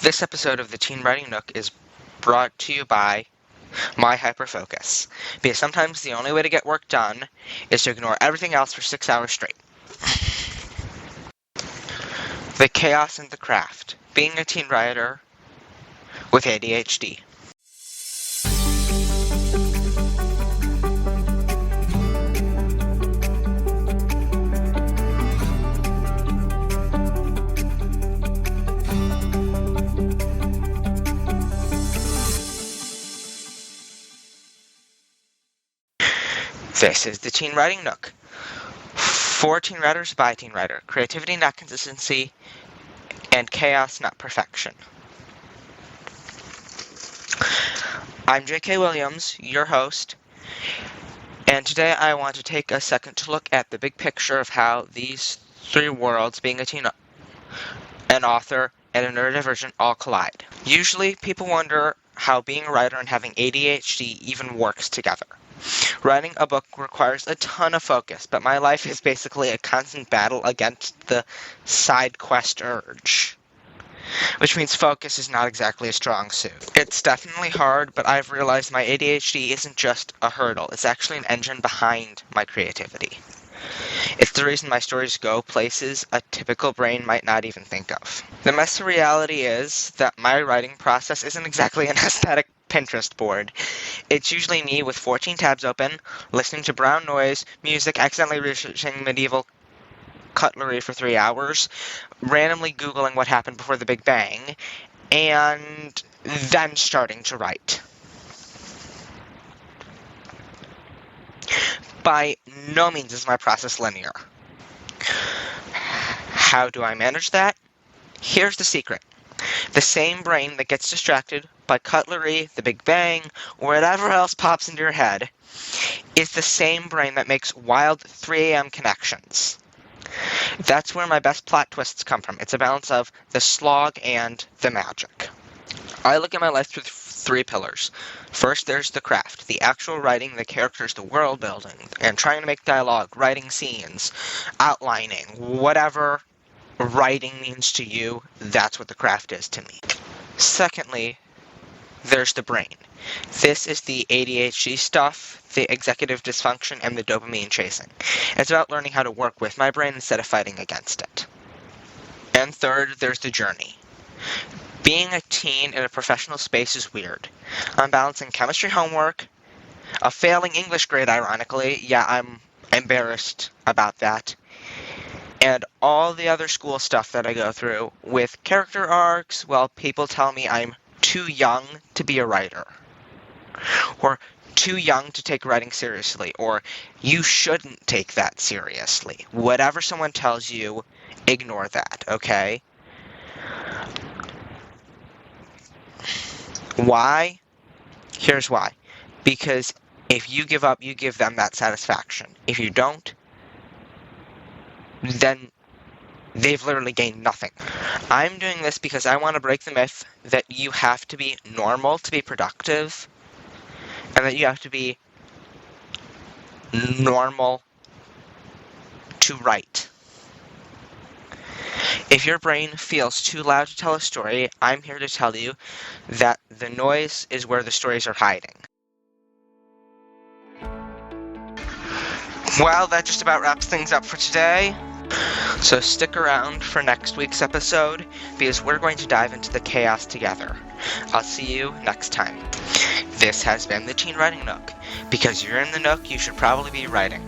This episode of the Teen Writing Nook is brought to you by my hyperfocus, because sometimes the only way to get work done is to ignore everything else for 6 hours straight. The chaos in the craft. Being a teen writer with ADHD. This is the Teen Writing Nook. For teen writers by a teen writer. Creativity, not consistency, and chaos, not perfection. I'm J.K. Williams, your host, and today I want to take a second to look at the big picture of how these three worlds, being a teen, an author, and a neurodivergent, all collide. Usually, people wonder how being a writer and having ADHD even works together. Writing a book requires a ton of focus, but my life is basically a constant battle against the side quest urge. Which means focus is not exactly a strong suit. It's definitely hard, but I've realized my ADHD isn't just a hurdle, it's actually an engine behind my creativity. It's the reason my stories go places a typical brain might not even think of. The messy reality is that my writing process isn't exactly an aesthetic Pinterest board. It's usually me with 14 tabs open, listening to brown noise, music, accidentally researching medieval cutlery for 3 hours, randomly Googling what happened before the Big Bang, and then starting to write. By no means is my process linear. How do I manage that? Here's the secret. The same brain that gets distracted by cutlery, the Big Bang, or whatever else pops into your head is the same brain that makes wild 3 a.m. connections. That's where my best plot twists come from. It's a balance of the slog and the magic. I look at my life through 3 pillars. First, there's the craft, the actual writing, the characters, the world building, and trying to make dialogue, writing scenes, outlining, whatever writing means to you, that's what the craft is to me. Secondly, there's the brain. This is the ADHD stuff, the executive dysfunction, and the dopamine chasing. It's about learning how to work with my brain instead of fighting against it. And third, there's the journey. Being a teen in a professional space is weird. I'm balancing chemistry homework, a failing English grade ironically, yeah, I'm embarrassed about that, and all the other school stuff that I go through with character arcs, well, people tell me I'm too young to be a writer, or too young to take writing seriously, or you shouldn't take that seriously. Whatever someone tells you, ignore that, okay? Why? Here's why. Because if you give up, you give them that satisfaction. If you don't, then they've literally gained nothing. I'm doing this because I want to break the myth that you have to be normal to be productive, and that you have to be normal to write. If your brain feels too loud to tell a story, I'm here to tell you that the noise is where the stories are hiding. Well, that just about wraps things up for today. So stick around for next week's episode, because we're going to dive into the chaos together. I'll see you next time. This has been the Teen Writing Nook. Because you're in the Nook, you should probably be writing.